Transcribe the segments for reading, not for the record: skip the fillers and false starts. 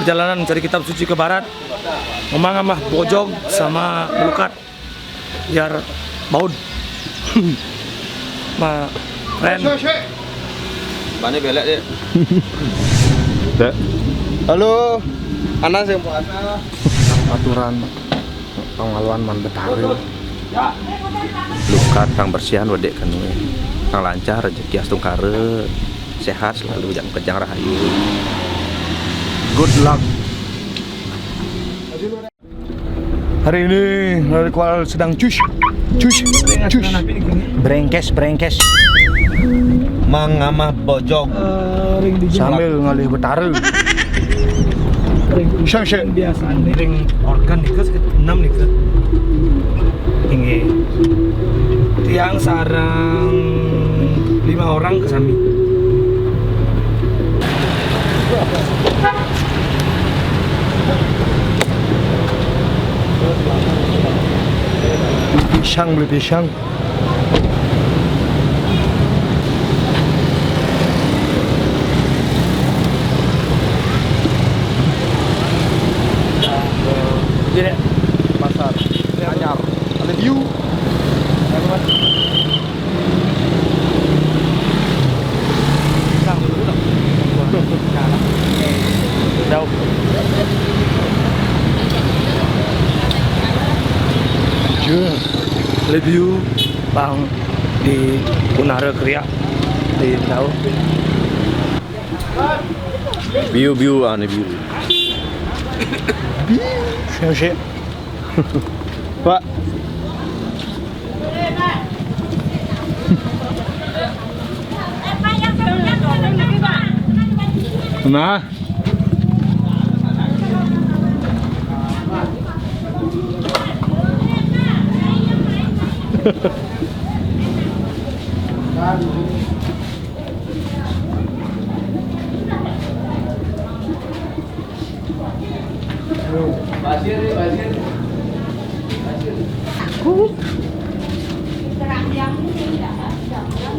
perjalanan mencari kitab suci ke barat. Memang mah Bojong sama Melukat biar baud. Ma Ren. Bane belek deh. Halo, Anas yang puasa. Aturan pengaluan man betari. Lukat kang bersihan wedek kan we. Kang lancar rezeki astung kare. Sehat selalu jangan kejang rahayu. Good luck. Hari ini hari kual sedang cus. Brengkes. Mangamah bojong. Sambil ngalih betari. Syang biasa ring organ nih 6 nih tinggi tiang sarang 5 orang ke sami Beli pisang. jadi Pasar Anyar. Ada view. jauh review bang di Unara Kriak di tahu View ane view. Syang. Pak. Nah.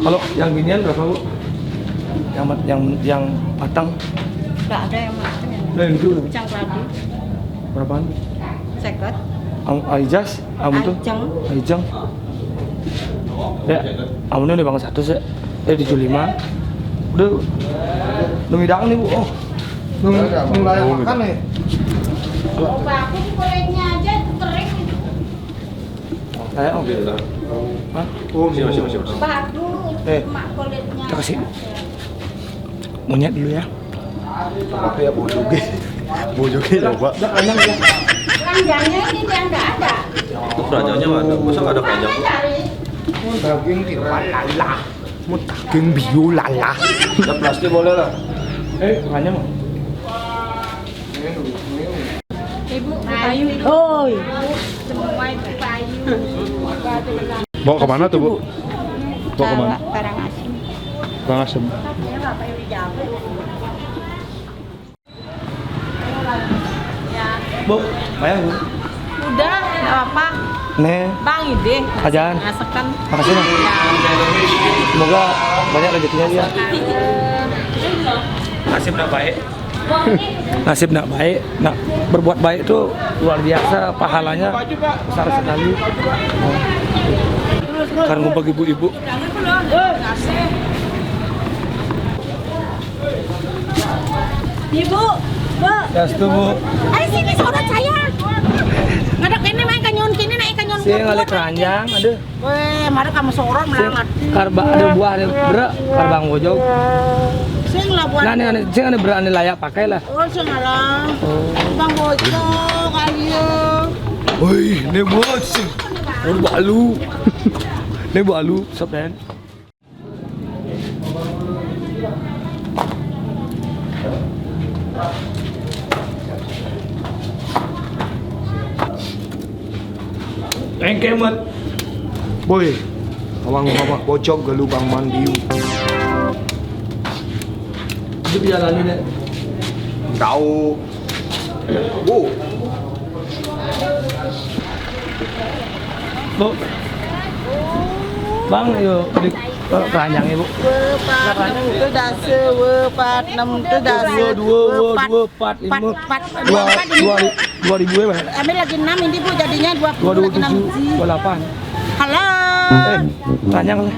Kalau yang ginian berapa bu? Yang patang? Nggak ada yang matang ya. Nah itu Cang tadi, berapaan? seket, Aijas, amun tuh? Ajeng. Ajeng. Ya, amunnya udah banget satu sih. 75. Udah ngidang nih bu. Oh, Mulai makan nih. Aku kulitnya aja kering. Kayak oke. Hah? Oh, Siap. Bagus, mak kulitnya. Kita kasih monyet dulu ya. Apa ya bojoge coba. Keranjang ya. Keranjangnya ini yang nggak ada. Terus rajanya mana? Masa nggak ada keranjang? Cari. Daging tiruan lala. Mau daging bio lala. Ya plastik boleh lah. Keranjang. Ibu payu. Oh, semua itu payu. Bawa kemana tuh bu? Bawa kemana? Karangasem. Karangasem. Ya bapak yang di Jawa. Ya. Bu, bayar bu. Udah, nggak apa. Nih, Bang ide. Ajaan. Masakan. makasih bang. Semoga banyak rezekinya dia. Nasib nak baik. Nasib nak baik, nak berbuat baik itu luar biasa, pahalanya besar sekali. Kan ngumpul ibu-ibu. Ibu, Bu. Ya, setuju. Ayo sini saudara saya. Ngadek ini main kanyon kini naik kanyon. Sih ngalih keranjang, aduh. Weh, mari kamu sorong Sing melangat. karba ada buah ada berak, karbang bojong. Sing lah buat. Nah, nih, sing ada berak nih layak pakai lah. Oh, sing lah. Bang Bojo, kalian. Woi, ini buat sih. Ini balu. Ini balu, sob dan. Engkemat. Boy, awang mama bocok ke lubang mandi. Itu jalan ini. Tahu. Bu. Bu. Bang, yuk beli keranjang ibu. Wepat 6 tu dasa, wepat 6 tu dasa. Dua, empat, lima, dua ribu ya, Bang? Ambil lagi 6 ini Bu jadinya 20 lagi 6 27, 28. Halo. Keranjang lah.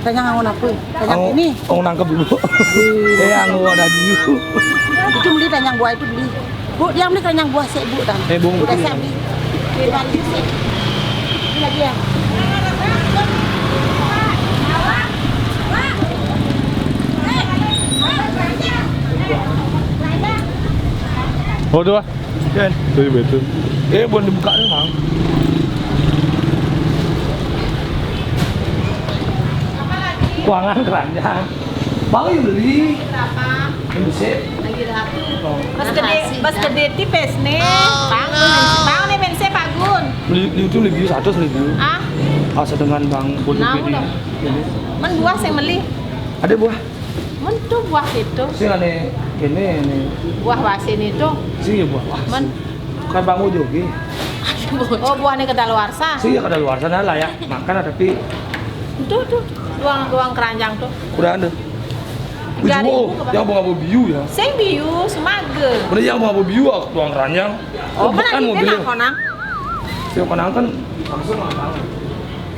Tanya ngangon apa? Tanya ini. Aku nangkep dulu. Aku ada dulu. Itu beli tanyang buah itu beli. Bu, dia beli tanyang buah sih Bu dan. Bu, udah saya beli. Beli sih. Ini lagi ya. Oh, tu ah. Kan? Betul. Boleh dibuka ni, Bang. Kuangan keranjang. Bang yang beli. Berapa? Yang besar. Lagi berapa? Bas gede tipis nih. Bang nih mense Pak Gun. Beli itu lebih 100.000. Ah, Dengan Bang Bodoh Nah, ini. udah. Men buah saya beli. Ada buah. Men tuh buah itu. Sih ane ini. Buah wasin itu. Sih ya buah. Men. Kan Bang Bodoh ge. Oh, buah nih kedaluarsa. Sih ya kada luar sana lah ya. Makan tapi Tuh. Tuang keranjang tuh. udah ada. 3.000 Yang bunga biu ya. Sing biu semage. Mana yang bunga biu tuang keranjang. Oh, bukan mana mobilnya. di konang? Si konang kan langsung ngabang.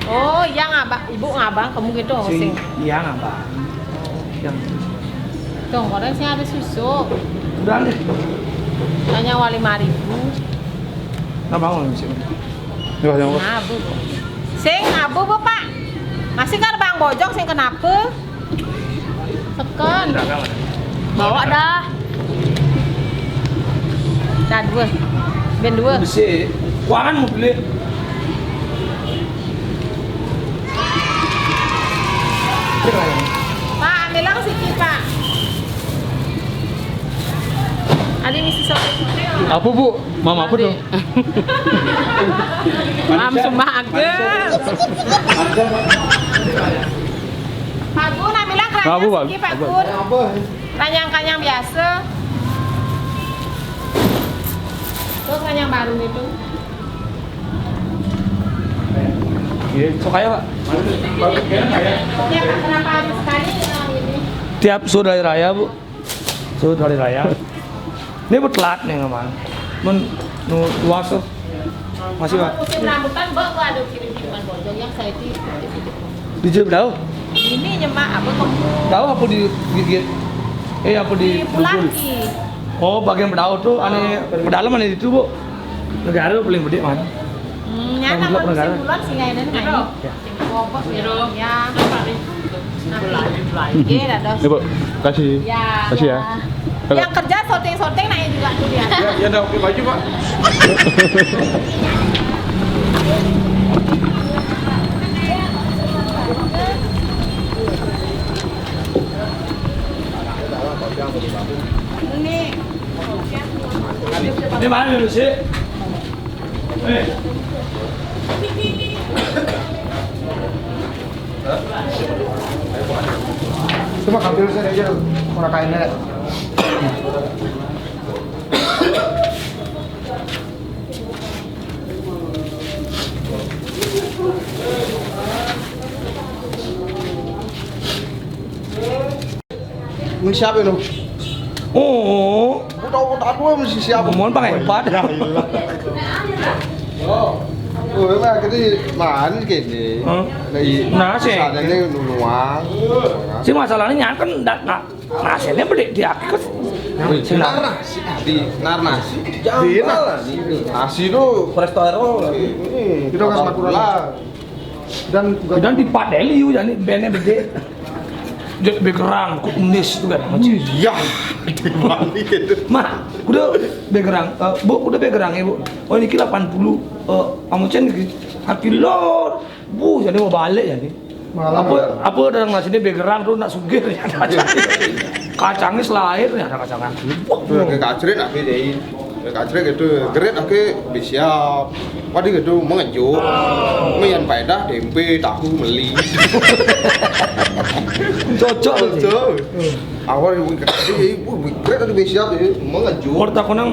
Oh, iya ngabang. Ibu ngabang kamu gitu sing. Iya ngabang. Yang Tuh, orang sing habis susu. udah deh. Tanya wali 5.000. Ngabang sih. Nah, Bu. Sing abu Bu, Pak. Masih kan Bang Bojong sing kenapa? Tekan. Bawa dah. Dah 2. Ben 2. Besi. Kuangan mau beli. Pak, ambil lang sikit, Pak. Ada misi sore-sore. Apa bu? Mama apa tuh? Mam sumpah agak. Pak Gun, ambil lang Apa, Pak? keranjang sikit, Pak Gun. Keranjang-keranjang biasa. Tuh keranjang baru itu. So kaya Pak. Ya, Pak, kenapa habis sekali ini? Tiap sore hari raya Bu. Sore hari raya. Ini buat telat nih ngaman. Nu luas tuh. Masih Pak. Musim rambutan, Mbak, gua ada kirim-kiriman Bojong yang saya di Di berapa? ini nyemak apa kamu Tahu apa di gigit? Apa di di Pulaki. Oh, bagian berdaun tuh aneh pedalaman itu Bu. Negara paling gede mana? Ya, Yang nama blok negara. musim bulan sih nggak ada nih. Ngobos ya. Nanti ada dos. Ini bu, kasih. Ya. Kasih ya. Yang kerja sorting naik juga tuh dia. Ya udah oke baju pak. Ini mana dulu sih? Cuma ambil saya aja orang kainnya. Ini siapa itu? Oh, Udah aku mesti siapa? mohon pakai hebat. Oh, emang kita mana gini? Nah, sih. Ini nuang. Si masalahnya kan nasinya beli di aku. Nasi, di nasi. Di nasi itu restoran. Itu kan semakulah. Dan di Pak Deli jadi bandnya gede. Jadi bekerang, kunis itu kan. Iya. Di mana itu? Mah, udah bekerang. Bu, udah bekerang ya Bu. Oh ini 80. Kamu cen hakilor. Bu, jadi mau balik jadi. Apa ada nasinya bekerang tuh nak sugih ya. Kacangnya selahir ya ada kacang. Ke kacret aku deh. Ke kacret gitu. Geret aku siap. Wadi gitu mengejuk. Mayan paedah tempe tahu meli. Cocok tuh. Awal ibu kacret ibu geret aku siap mengejuk. Orang tak konang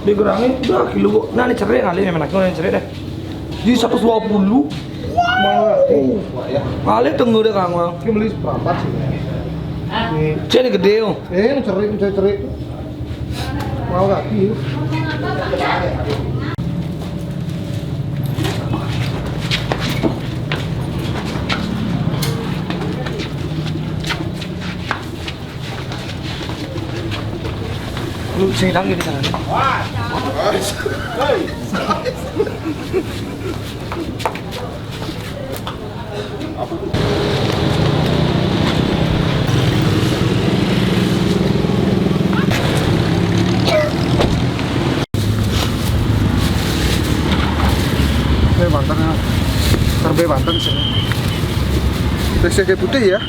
bekerangnya udah kilo. Nah ini cerai kali memang lagi orang cerai deh. Jadi 120. Kali tunggu deh Kang Bang. Ini beli seperempat sih. Cek ini gede yo. Ini cerik. Mau kaki. Lu sing dang gini kan. Banten terbe Banten sih. Kayak putih ya.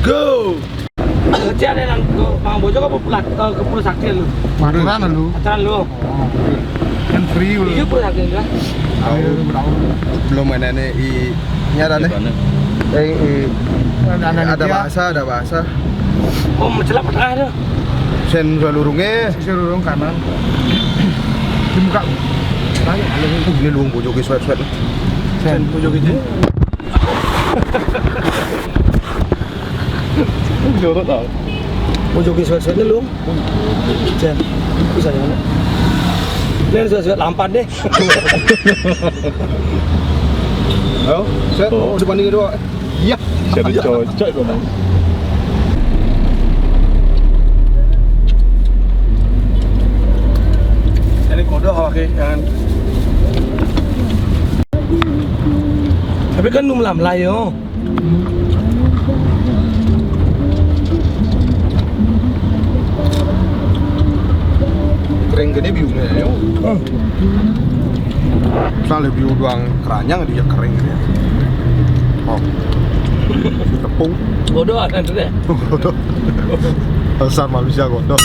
Go. Cek ada yang ke Mang Bojo apa ke Pulau Sakti lu? Mana lu? Acara lu. Kan free lu. Iya Pulau Sakti kan? Belum ada nih ini ada nih. Ada bahasa. Oh, mencelak tengah tu. Sen lurungnya. Sen lurung kanan. Di muka. Ini lurung bojo ke sweat. Sen Bojo gitu. Jorok tau. Bojo ke sweat lu. Sen. Bisa jalan. Lain sweat lampan deh. Ayo, set. Depan ini dua. Iya. Jadi cocok memang. Ini kode oke jangan. Tapi kan lu melam-melam yo. Kering gini biungnya yo. Soalnya biu doang keranyang dia kering gini. Oh. Tepung. Bodoh kan tu deh. Bodoh. Dasar manusia bodoh.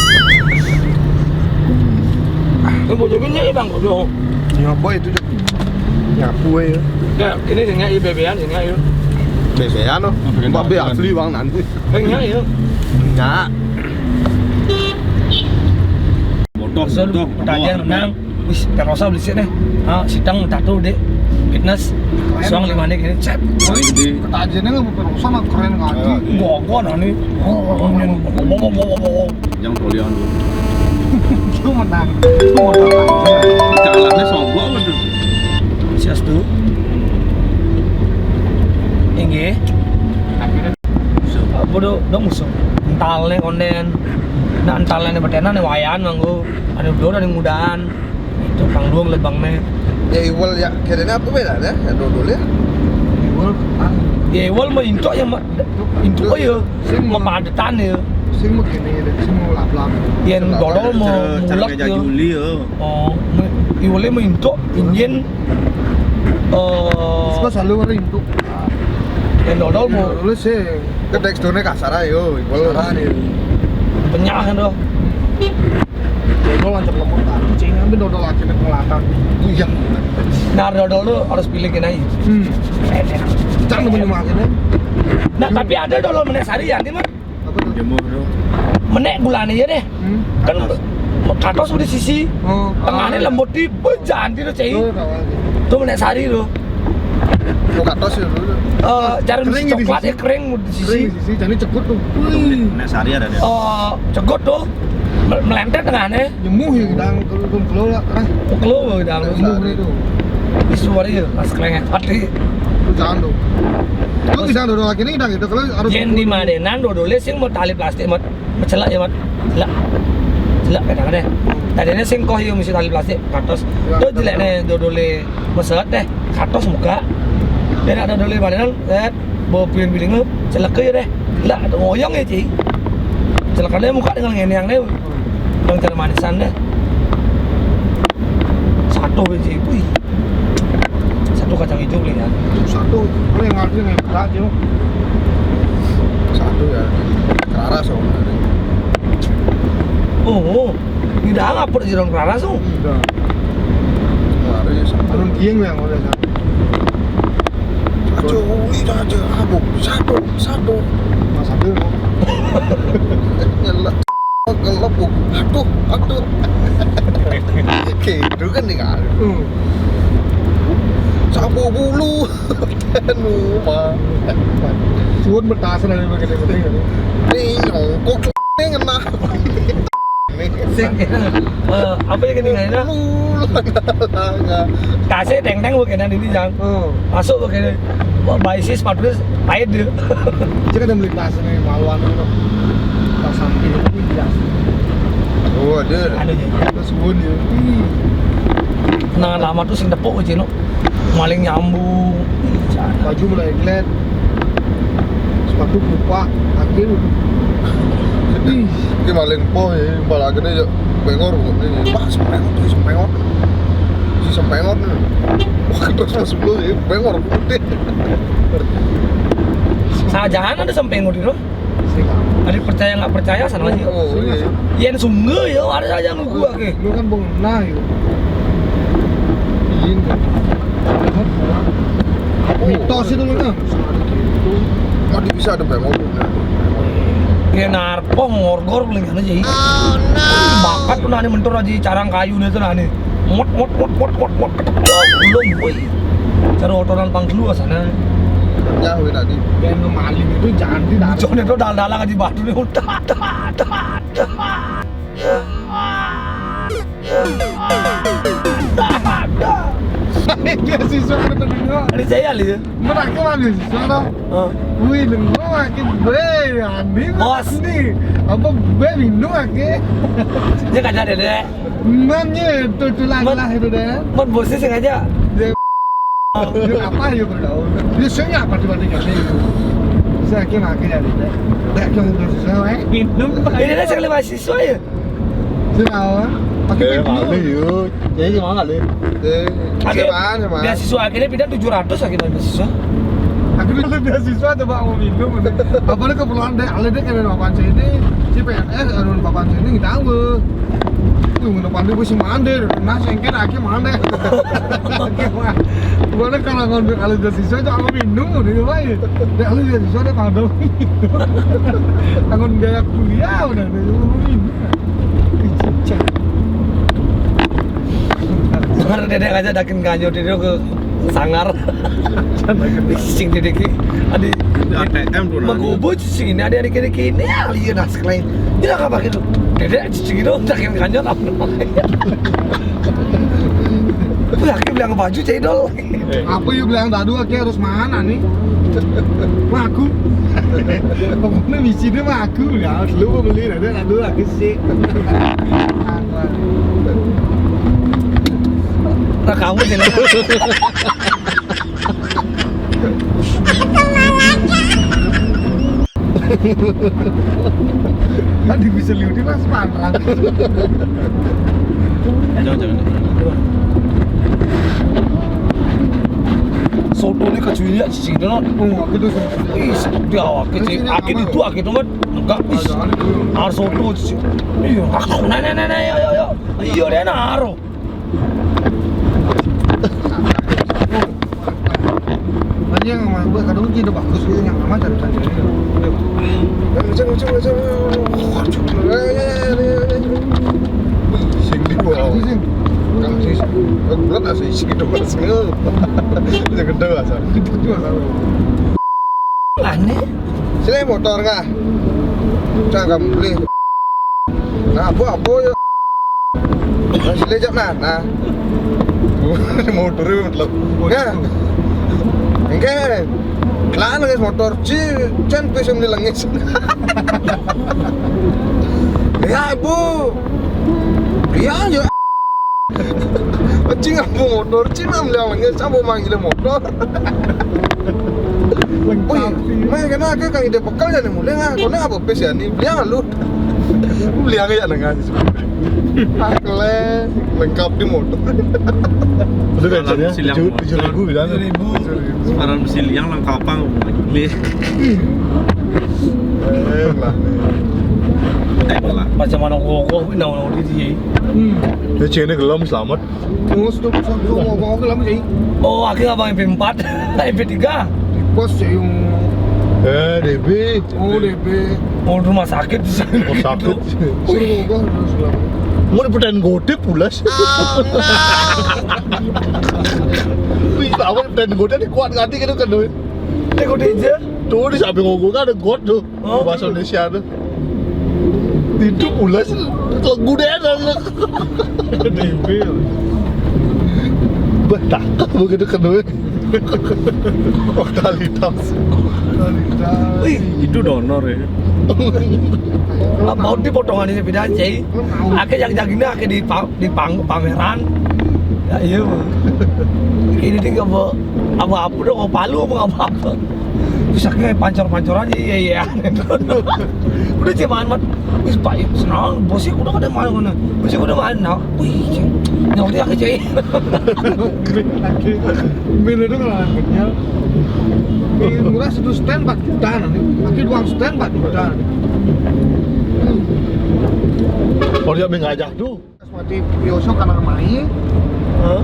Kan Bojo nya bang bodoh. Nyapu itu nyapu ya. Ya, ini dengan IBB-an ini ayo. Bebean loh. Mbak be asli bang nanti. Ini ayo. Nyak. Bodoh pertanyaan menang. Wis, terosa beli sini. Ah, sidang tato dek. Fitness. Suang 5 nih gini. Cep. Ketajiannya nggak mau perusahaan mah keren kali. Gua nih. Yang trolian. Itu menang. Jalannya sombong bener. Sias tu. Inge. Bodoh dong musuh. Entalnya konden. Nah entalnya bertenan nih wayan manggu. Ada dua ada yang mudaan. Itu panggung lebangnya. Ya iwal ya, kira-kira apa beda ya? Ya dodol ya. Iwal Ya iwal mah intok yang intok ya. Mau padetan ya. sing begini deh, sing mau lap-lap. Yang dodol mau mulak ya. Oh, iwalnya mah intok injen. Sebab selalu merintuk. Yang dodol mau Dodol sih, ke teksturnya kasar ayo, iwal penyak kan doh. Dodol lancar lemot kan, cing ambil dodol lagi nih pengelatan. Iya. Nah dodol tuh harus pilihin aja. Jangan temen makinnya. Nah tapi ada dodol menek sari ya, mah Apa tuh? Jemur bro. menek bulan aja deh. Kan katos udah sisi, Oh, tengahnya lembut di janti tuh cai. Tuh menek sari tuh. Buka tos ya dulu. Jarum Kering di coklat ya sisi. kering di sisi. Kering di sisi, jadi cekut tuh. Nesari ada dia. Cegot tuh melentet tengahnya. Nyemuh ya gedang turun keluar lah. Keluar dalam Nyemuh itu. Isuari ya, pas kelenget hati. Itu jangan tuh. Lu bisa dodol lagi nih gitu kalau harus. Yen di madenan dodolnya sing mau tali plastik mat celak ya mat. Celak kadang-kadang. Tadinya sing koh yo mesti tali plastik katos. Tuh jelekne dodole meset deh, katos muka. Dan ada dodole madenan, bawa piring-piring lu, celak ke deh. Lah, ngoyong ya, Ci. Celakannya muka dengan ngenyang deh. Yang cara manisan deh. Satu Ci, wih. Satu kacang hijau beli kan. Satu, lu yang ngerti yang berat aja. Satu ya. Clara soalnya. Oh, ini dah ngapur di dalam kelara so. Udah. Mari Turun gieng yang udah aja uli aja abu satu Mas Abdul nyelak gelap bu aduh gitu kan nih kan sabu bulu nu mah Suun bertasan dari bagian penting nih nyongkok nih ngena Sing apa yang kena ini? Kasih teng-teng bukan ini jang. Masuk bukan baisi sepatu pahit dia. Jika ada beli tas ini maluan itu tak samping itu jelas oh ada Ada ya. terus suun ya Kenangan lama tuh sing tepuk aja no. Maling nyambung. baju mulai glet sepatu lupa akhir sedih cái mà lên po thì mà là cái này giờ bé ngon của mình bác sắm bé ngon si sắm bé ngon wah itu sama sebelum ini bé ngon của mình Sajahan ada sampai ngudi no. sih kamu Ada percaya nggak percaya sana aja. oh iya Yen sungguh ya ada saja nu gua ke. lu kan bong nah yuk ingin kan mitos itu lu kan mati bisa ada bé ngon Kayak narpo ngorgor paling kan aja. Oh no. Bakat tuh nani mentor aja carang kayu nih tuh nani. Mot belum boy. Cara otoran pang dulu sana. ya hồi tadi yang ngemaling itu jangan di dalam Jone itu dal-dalang aja batu nih udah. dia siswa ada tadi Ada saya lihat. mereka mana siswa dah wih dengar makin be andi Bos. nih apa be minum ake Dia nggak ada deh. namanya itu lah itu deh Buat bosnya sengaja. dia apa ya bro dia senyap mati-mati kan saya kira makin ada deh tak kira itu siswa minum Ini dia sekali mahasiswa ya. siswa pakai Eh, minum kali yuk. Jadi gimana kali? Akhirnya mana Beasiswa akhirnya pindah 700 akhirnya beasiswa. aku dulu beasiswa coba mau minum apalagi keperluan deh alih deh kena papan sini si PNS ada papan sini kita tahu tuh nggak pandai gue si mande nah sengket akhirnya mande gimana kalau ngambil alih beasiswa coba mau minum udah ngapain deh alih beasiswa deh kalau tanggung biaya kuliah udah deh mau minum cicak Sekarang dedek aja dakin ganyo dedek ke sangar. Sing dedek adi ATM tuh nanti. magobo sing ini ada adik ini alien ask lain. Dia enggak pakai tuh. Dedek cicing itu dakin ganyo apa namanya. Yakin bilang baju cedol. apa yuk bilang dadu akhirnya harus mana nih aku pokoknya misi dia mah aku ya lu beli dadu aku sih Nah kamu jangan. tadi bisa lihat di mas panrang Jangan. Soto ini kecuali cicing itu no. aku tuh Ih, dia awak kecil. Akhir itu akhir itu mah enggak is. Harus soto cicing. Iya, aku nah yo. Iya dia naro. tadi yang sama gue kadang udah bagus gitu yang sama dari tadi sing di bawah sih kan sih bulat asih sing itu mas ngel itu gede asal itu sama Aneh. sini motor nggak jangan beli nah apa ya masih lejak nah motornya मतलब ya enggak kelan guys motor cen pesem di langit ya ibu dia aja cing apa motor cing am langit siapa manggil motor wih mah kena ke kang ide bekal jadi mulai nggak kau apa pes ya nih beli lu beli aja nggak sih akle lengkap di motor Itu kan ya? 7.000 bilang. 7.000. Sekarang siliang langkapang beli. lah lah. Macam mana kok di dia. Cene gelem selamat. Terus tuh mau ke lama sih. Oh, akhirnya abang MP4, MP3. Di pos sih yung DB. DB. Oh, rumah sakit di sana. Oh, sakit. Suruh gua terus lama. Mau dipertain gode pulas. Wih, awal pertain gode ini kuat ganti gitu kan tuh. Teko aja. Tuh di samping ngomong kan ada god tuh. Oh. Bahasa Indonesia tuh. Itu pulas lagu dan DB. Betah begitu kan tuh. Totalitas. Wih, Itu donor ya. mau di potongan ini beda aja. Ake yang ini ake di pameran. Ya iya. Ini tinggal apa dong, palu apa. Bisa kayak pancor-pancor aja, iya. Udah cuman mat, wis pak, senang, bosnya udah kada main mana, bosnya udah main, nah, wih, nyawa dia kecil. Bila itu kalau angkatnya, murah satu stand 4 juta nanti, pakai doang stand 4 juta. Oh dia mengajak tuh. Mati biasa karena main, Hah?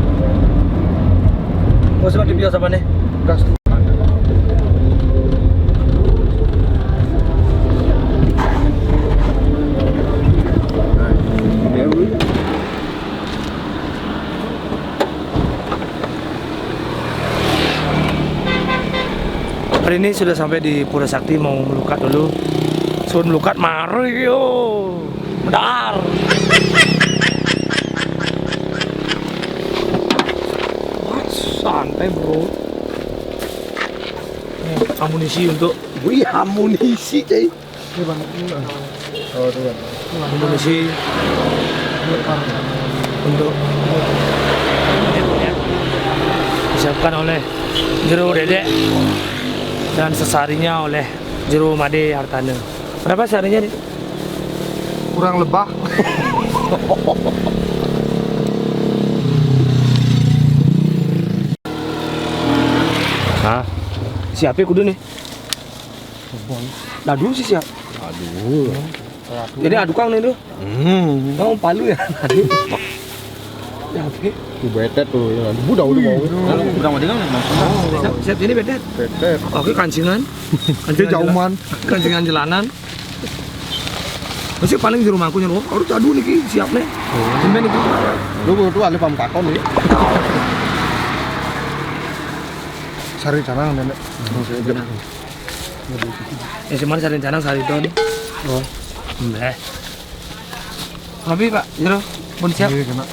Bos mati biasa apa nih? gas. Hari ini sudah sampai di Pura Sakti, mau melukat dulu. Sun melukat mari yo. Bentar. Wah, santai bro. Amunisi untuk, wih amunisi cuy. Oh tuh kan. Amunisi untuk disiapkan oleh Jero Dedek dan sesarinya oleh Jero Made Hartana. Berapa seharinya nih? Kurang lebah. Hah? Siapa kudu nih? Aduh sih siap. Aduh. Jadi adu kang nih tuh. Kang palu ya. Aduh. Siapa? Tuh betet tuh ya. Udah mau. Udah mau dengar Siap ini bedet. Betet. Oke kancingan. Itu jauhan. Kancingan jalanan. Masih paling di rumahku nyeru. Harus adu nih Ki. Siap nih. Tumben nih Ki. Lu tuh alih pam kakon nih. Sari canang nenek. Ya cuman sari canang sari don. Oh. Tapi Pak Jero pun siap. Iya kena.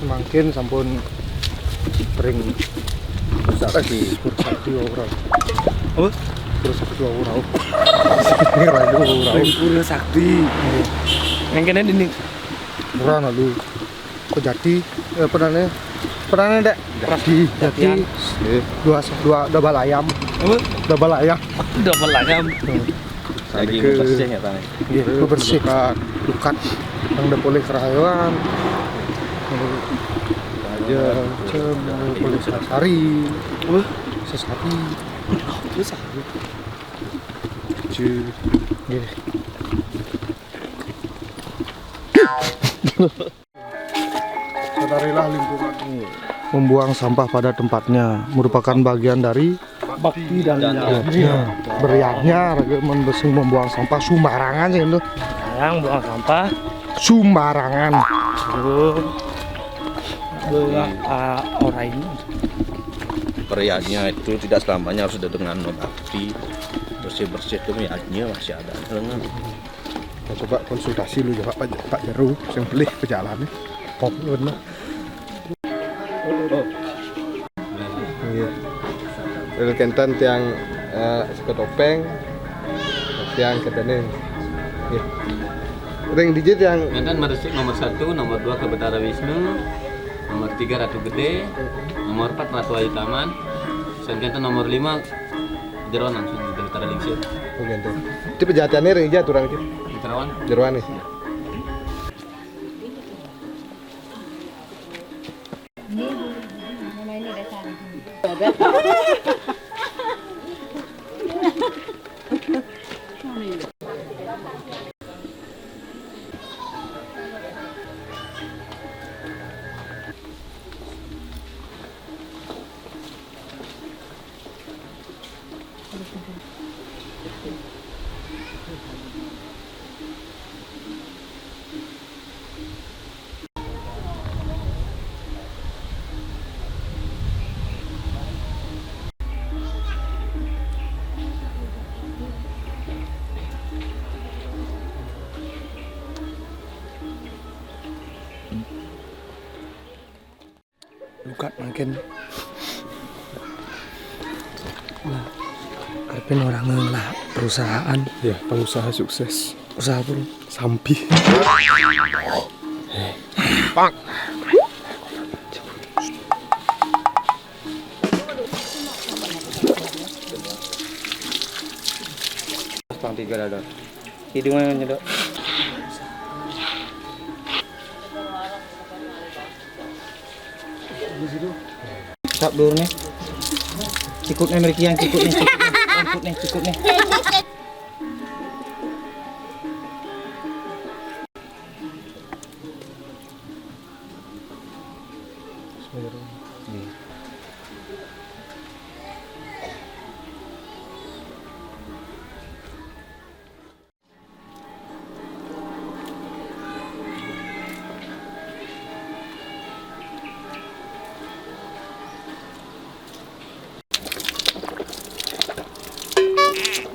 Semakin sampun ring rusak lagi sakti ora. Apa? Terus sakti ora. Ini rayu ora. Pura Sakti. Yang kena ini. Ora lalu. Pejati apa namanya? Dek. Jadi double ayam. Apa? Double ayam. Double ayam. lagi bersih ya Pak. Iya, bersih kan. Lukat yang udah boleh kerayuan. Aja, boleh sehari. Sehari. Sehari. Gini. Sadarilah lingkungan ini. Membuang sampah pada tempatnya merupakan bagian dari Bakti dan beriaknya membesing membuang sampah sembarangan sih itu. yang buang sampah. Sembarangan. Orang ini. Periaknya itu tidak selamanya harus ada dengan bakti. Bersih-bersih itu niatnya masih ada dengan. Nah, coba konsultasi lu ya Pak Jeru yang beli pejalannya. Pop bener. Iya. Lalu kentan tiang suka topeng, tiang ketene. Iya. Ring digit yang Kentan Meresik nomor 1, nomor 2 ke Betara Wisnu, Nomor 3 Ratu Gede, nomor 4 Ratu Ayu Taman, selanjutnya nomor 5 Jeroan langsung dari Utara Lingsir. Oh gitu. Itu pejahatannya reja aturan gitu. Di Terawan. Jeroan nih. Lukat makin lah karpin orang lah perusahaan Ya, pengusaha sukses. usaha pun Sampi. Pang 3 dah. Hidungnya nyedok. Tap dulu nih. Cikut nih mereka yang cikut nih. Cikut nih.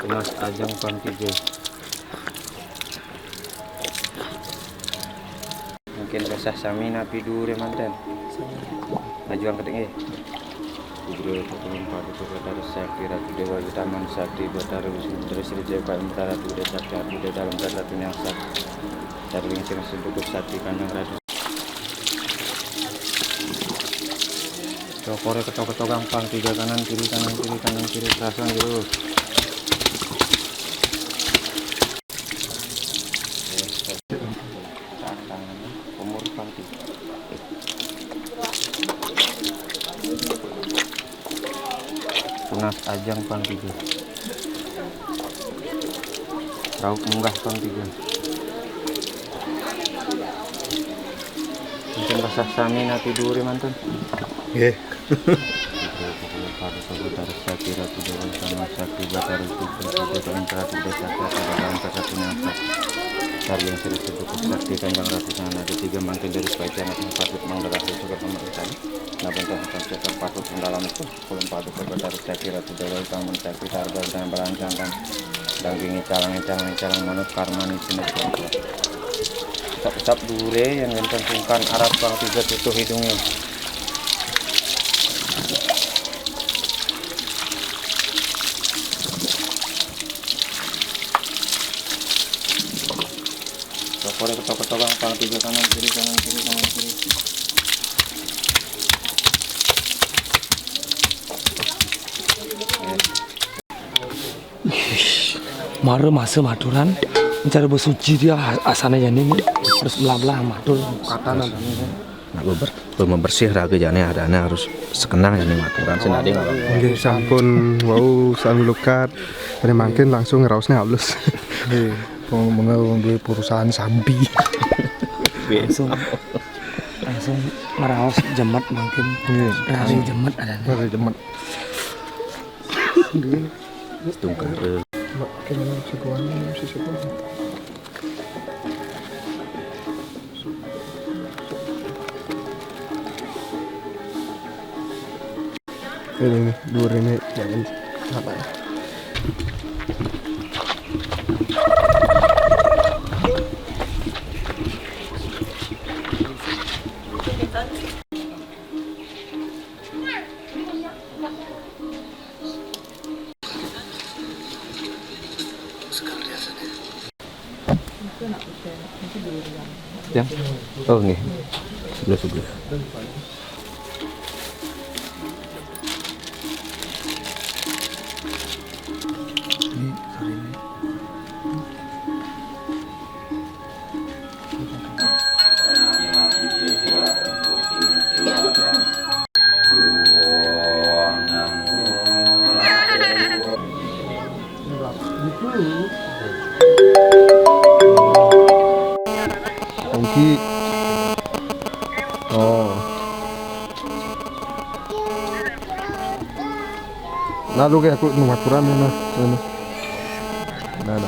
Mas Ajang Pang 3. Mungkin basah sami napi dure manten. Ajuang keting Gubernur Kepulauan Padu Batar Sakti Ratu Dewa Taman Sakti Batar Wisnu Sri Jaya Antara Ratu Desa Sakti Desa dalam Ratu yang Sakti Darling Sing Sedukut Sakti Kandang Ratu. Cokore ketok-ketok gampang 3 kanan kiri terasa terus. Umur Pangti. Tunas Ajang Pang 3. Rauk Munggah Pang 3. Mungkin basah sami napi dure mantan. Nggih. Pada saudara Sakti Ratu Dewa sama Sakti Batar itu Ratu Desa Sakti dalam satunya Darling Sri Sedukut Sakti Kanjeng Ratu sana ada 3 mangkin dari sebagian yang patut menggerak juga pemerintahan. Nah bentuk konsep patut mendalam itu Kulon Padu Batar Sakti Ratu Dewa Taman Sakti Targa dan berancangkan daging calang manut karmani jenis bangsa. Tetap dure yang sungkan Arab Pang 3 tutup hidungnya. Cokore ketok-ketok Pang 3 kanan kiri. Mare masa maduran mencari bersuci dia asana jadi ini terus belah-belah madur kata nanti. Nak membersih raga jane adanya harus sekenang ini maturan senade enggak. Nggih, sampun wau san lukat. Ini makin langsung ngerausnya halus. Nggih, wong duwe perusahaan sampi. langsung meraos jemat mungkin rari jemat ada Rari jemet. Tungkar Makin seguan sisikuan. Ini dua ini jangan apa ya. yang oh nggih Sebelah. Ini hari ini. Ongki. Oh. Lalu kayak aku nomor kurang mana? Nah.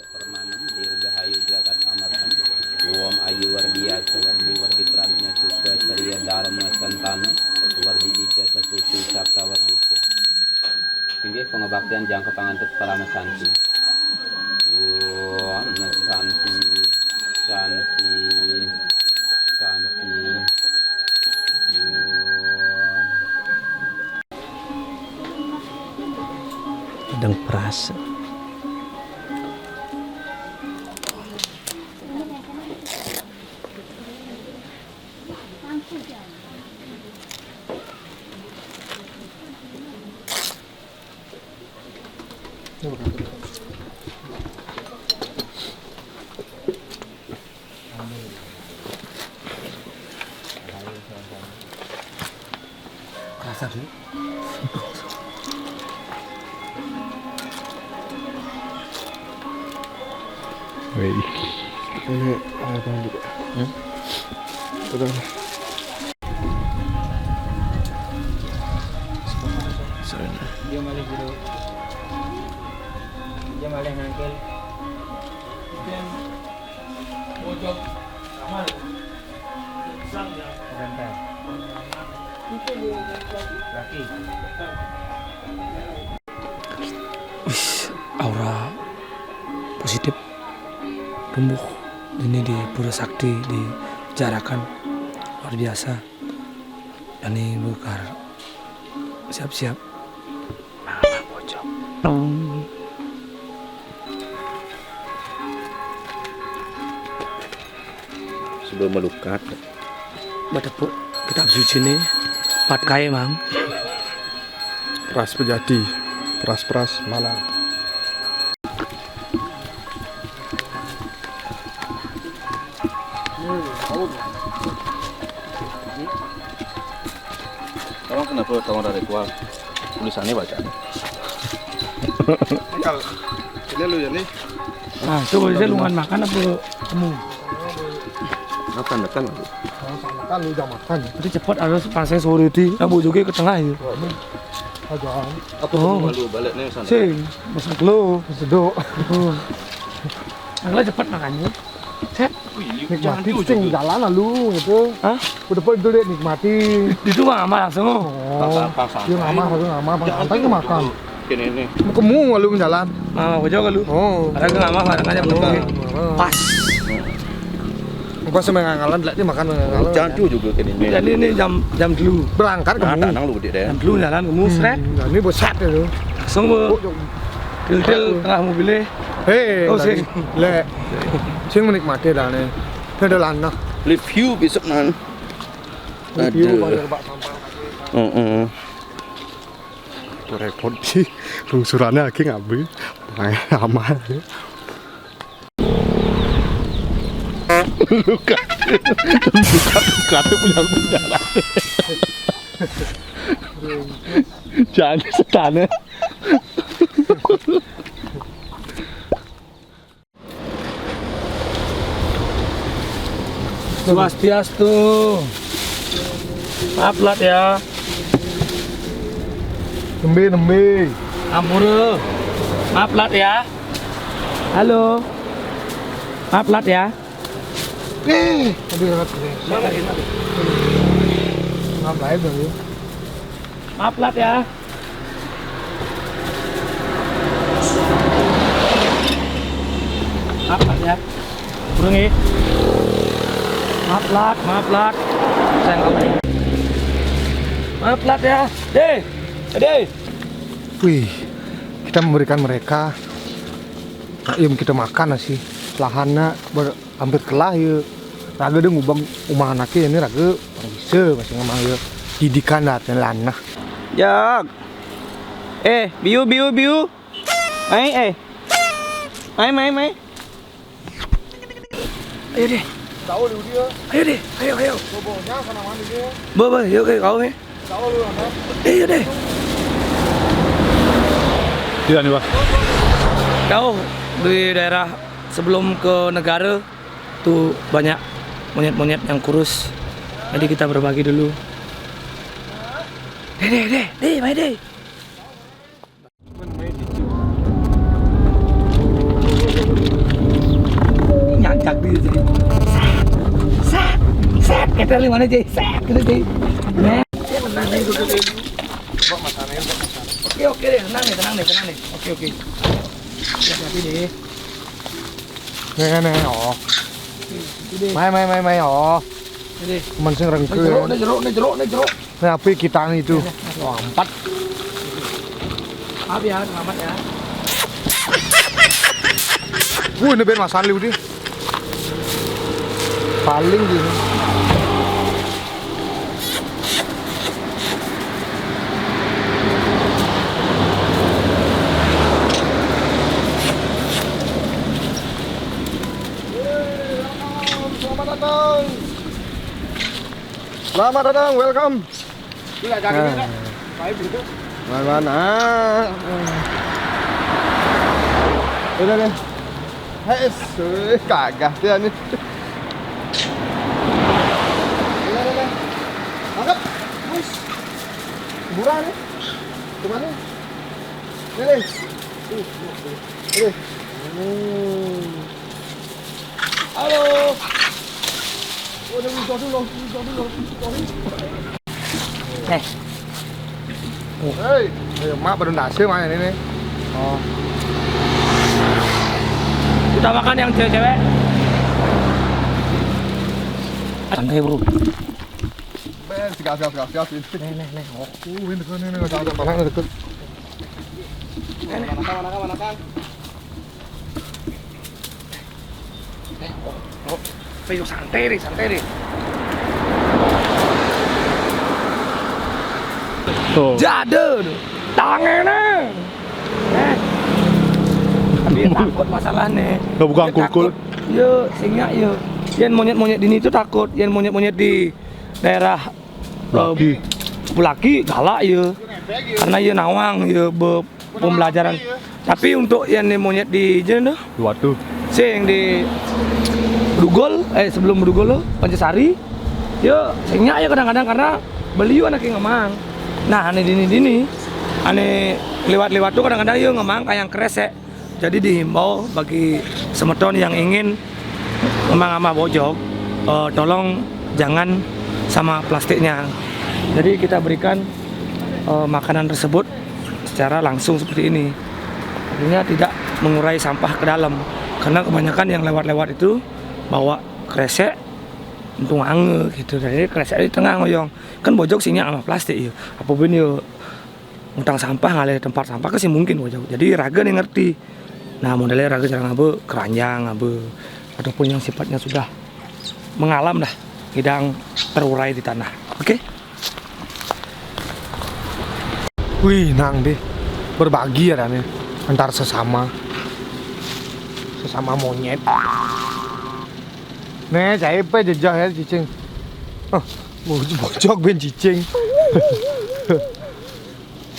Permanen dirgahayu jagat amatan wam ayu wardiya wardi wardi pramnya suka sariya dharma santana wardi ica sasuci sabta wardi tinggi pengabaktian jangka pangantuk parama santi wam santi santi santi Sedang perasa. Rasa dulu. Wih. Ini apa juga? Betul. Dia malah biru. Dia malah ngangkel. Bojok aman. Sang ya. Rantai. Laki. Aura positif tumbuh ini di Pura Sakti di Jarakan luar biasa. Dan ini Bukar siap-siap mama bojok. sebelum melukat Batepuk kitab suci ini 4 kaya mang. Pras Pejati. Pras Malang. Emang kenapa tahun dari gua tulisannya baca? Kalau ini lu ya nih. Nah, itu boleh lungan makan apa kamu? Makan makan lu. Kan lu udah makan. Itu cepat ada pasang sore itu. Nah, bojoknya ke tengah itu. Aja. Aku malu balik nih sana. Sing, masak lo. Sedok. Agak cepat makannya. Set, Nikmati sing jalan lu gitu. Hah? Udah pergi dulu nikmati. itu mah amal langsung. Oh. Dia ngama, pantai ke makan. Ini nih. Kemu lu jalan. Mama bojok lu. Oh. Ada ke ngama barangnya belum. Pas. Gua sama ngalan dia makan ngalan. Cancu juga kan ini. Jadi ini jam dulu. Berangkat Nah, kamu. tanang lu gede deh. Jam dulu jalan kamu seret. Nah, ini boset ya lu. Langsung bu. Til tengah mobilnya. Hei, Oh, sing. Le. Sing menikmati dah nih. Dia ada lana. Review besok man. Review pada bak sampah. Repot sih. Lungsurannya lagi ngambil. Main aman. Luka punya jalan. Jangan setane. Swastiastu. Maaf lat ya. Nembe. Ampura. Maaf lat ya. Halo. Maaf lat ya. Tadi rat. Ngam live dong ya. Maaf lat ya. Maaf lat ya. Burung ya. Maaf lat. Sayang kamu. Maaf lat ya. Deh. Wih, kita memberikan mereka yang kita makan nasi lahannya hampir kelah ya raga dia ngubang rumah anaknya ini raga orang bisa masih ngomong ya didikan datang lanah Jak. Biu. Mai. Mai. Ayo deh. tahu lu dia Ayo deh. Ayo. bobonya sana mana dia Bơ, yuk ke kau nih. tahu lu anak Ayo deh. Iya nih, Pak. Kau di daerah sebelum ke negara tuh banyak monyet-monyet yang kurus. Jadi kita berbagi dulu. Deh, main deh. Nyanyak di sini. Set, kita di mana Jay? Set, kita Jay. Nah, tenang nih duduk dulu. Oke deh, tenang nih. Oke. Hati-hati deh. nih oh mai oh Ini. teman sing rengke Nih jeruk. nah api kita itu wah 4 Maaf ya, selamat ya. ini ben masan liu di paling gini Selamat datang, welcome. Mana? Udah deh. Kagak dia nih. Udah. Angkat. Terus. Murah nih. Kemana? Nih. Halo. Udah bisa dulu. Hei, mak baru nasi mana ini? Oh. Kita makan yang cewek-cewek. Santai bro. Siap. Nih. Oh, ini kan ini enggak mana deket. Mana kan? Ayo santai deh. Tuh. Jade, tangannya. Tapi takut masalahnya. Nggak buka Dia kul-kul. takut. Yo, singa yo. Yang monyet-monyet ini tuh takut. Yang monyet-monyet di daerah Bulaki galak yo. Karena yo nawang yo pembelajaran. Tapi untuk yang monyet di jenuh Waduh. sing di Brugol, sebelum Brugol lo, Pancasari, yo singnya ya kadang-kadang karena beliau anaknya ngemang. Nah, ane dini, ane lewat-lewat tuh kadang-kadang yo ngemang kayak kresek. Jadi dihimbau bagi semeton yang ingin ngemang sama bojok, tolong jangan sama plastiknya. Jadi kita berikan makanan tersebut secara langsung seperti ini. Artinya tidak mengurai sampah ke dalam. Karena kebanyakan yang lewat-lewat itu bawa kresek untuk ange gitu. Jadi kresek di tengah ngoyong. Kan bojok sini sama plastik ya. Apapun yo ngutang sampah ngalih tempat sampah kasih mungkin bojok. Jadi raga nih ngerti. Nah, modelnya raga jarang ngabe keranjang ngabe ataupun yang sifatnya sudah mengalam dah, tidak terurai di tanah. Oke? Wih, nang deh. Berbagi ya nih antar sesama monyet. Nih, saya jejak ya cicing. Bojok ben cicing.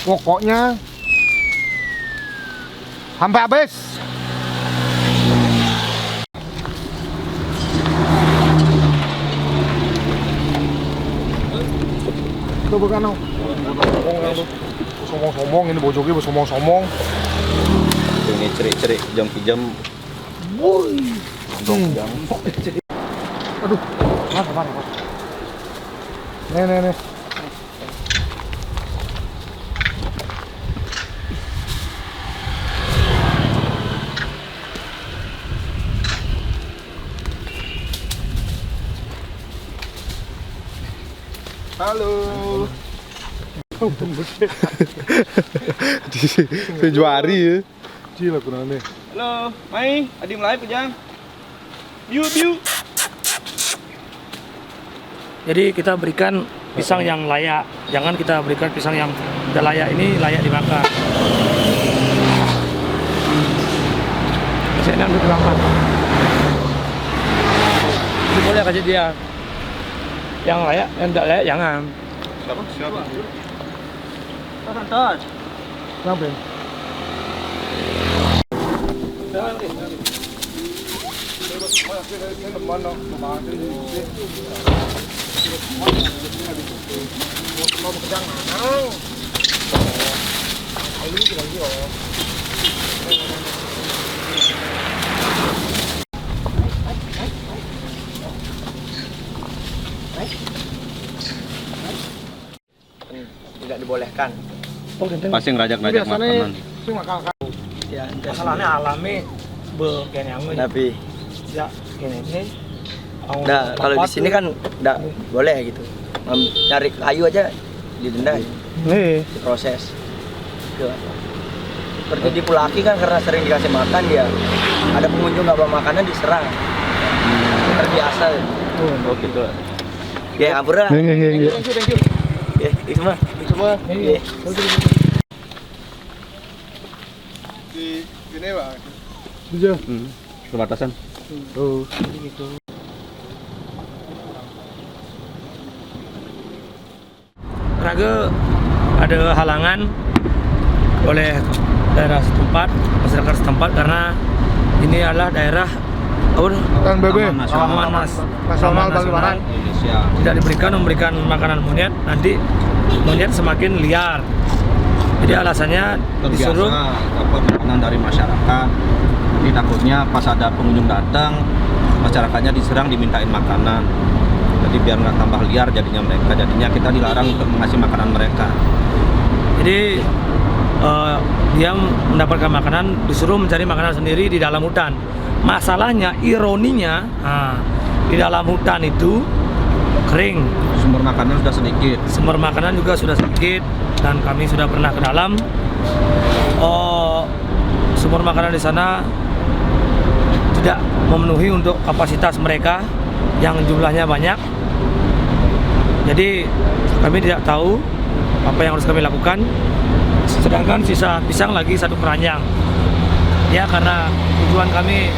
Pokoknya sampai habis. Tuh bukan no. Somong ini bojoknya somong. Ini cerik-cerik jam-jam. Woi. Aduh, mana. Nih. Halo. Di Februari ya. Cila kurang deh. Halo, Mai, Adi live Pejang. Biu. Jadi kita berikan pisang yang layak, jangan kita berikan pisang yang tidak layak. Ini layak dimakan. Saya ambil kelapa. Ini boleh kasih dia. Yang layak, yang tidak layak jangan. Siapa? Kenapa? Tidak dibolehkan. Pasti ngerajak-ngajak makanan. Sing makan. Ya, masalahnya alami begini Tapi ya ini. nah, kalau di sini kan enggak boleh gitu. Nyari kayu aja didenda, diproses. Gitu. Seperti di Pulaki kan karena sering dikasih makan dia, ada pengunjung nggak bawa makanan diserang. Terbiasa. Oh gitu. Ya, ampura. Nggak. Thank you. Ya, itu mah. Ya. Di sini Pak. Tujuh. Perbatasan. Oh. Raga ada halangan oleh daerah setempat, masyarakat setempat karena ini adalah daerah Tan BB. Taman Nasional Bali Indonesia. tidak memberikan makanan monyet, nanti monyet semakin liar. Jadi alasannya disuruh dapat makanan dari masyarakat. Jadi takutnya pas ada pengunjung datang, masyarakatnya diserang dimintain makanan. Jadi biar nggak tambah liar jadinya mereka. Jadinya kita dilarang untuk mengasih makanan mereka. Jadi dia mendapatkan makanan, disuruh mencari makanan sendiri di dalam hutan. Masalahnya, ironinya, di dalam hutan itu kering. Sumber makanan sudah sedikit. Sumber makanan juga sudah sedikit dan kami sudah pernah ke dalam. Sumber makanan di sana tidak memenuhi untuk kapasitas mereka yang jumlahnya banyak. Jadi kami tidak tahu apa yang harus kami lakukan. Sedangkan sisa pisang lagi 1 keranjang. Ya karena tujuan kami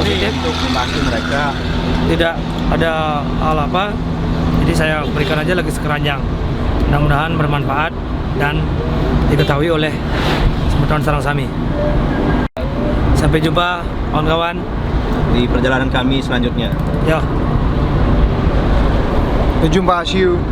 positif untuk membantu mereka. tidak ada hal apa, jadi saya berikan aja lagi sekeranjang. Mudah-mudahan bermanfaat dan diketahui oleh teman-teman Sarang Sami. Sampai jumpa kawan-kawan Di perjalanan kami selanjutnya. ya. Jumpa, see you.